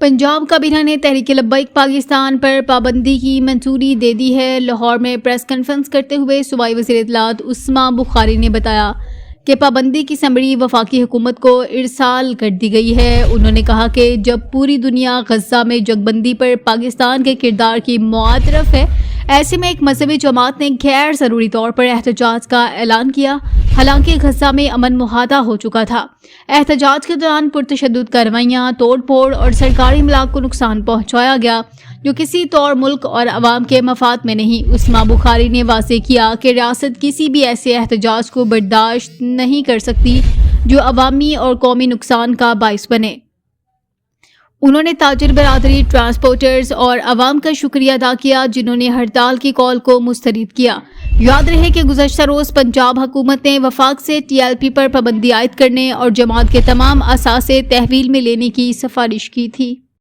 पंजाब काबीना ने तहरीक लब्बैक पाकिस्तान पर पाबंदी की मंजूरी दे दी है। लाहौर में प्रेस कॉन्फ्रेंस करते हुए सूबाई वज़ीर इत्तलात उस्मा बुखारी ने बताया कि पाबंदी की समरी वफाकी हुकूमत को इरसाल कर दी गई है। उन्होंने कहा कि जब पूरी दुनिया गज़ा में जंगबंदी पर पाकिस्तान के किरदार की मुआतरफ है, ऐसे में एक मजहबी जमात ने गैर ज़रूरी तौर पर एहतजाज का ऐलान किया। हालांकि गज़ा में अमन मुहादा हो चुका था। एहतजाज के दौरान पुरतशद्दुद कार्रवाइयाँ, तोड़ फोड़ और सरकारी इमलाक को नुकसान पहुँचाया गया, जो किसी तौर मुल्क और अवाम के मफाद में नहीं। उस्मा बुखारी ने वाज़ेह किया कि रियासत किसी भी ऐसे एहतजाज को बर्दाश्त नहीं कर सकती जो अवामी और कौमी नुकसान का बाइस बने। उन्होंने ताजिर बरादरी, ट्रांसपोर्टर्स और अवाम का शुक्रिया अदा किया जिन्होंने हड़ताल की कॉल को मुस्तरद किया। याद रहे कि गुज़श्ता रोज़ पंजाब हुकूमत ने वफाक से TLP पर पाबंदी आयद करने और जमात के तमाम असासे तहवील में लेने की सिफारिश की थी।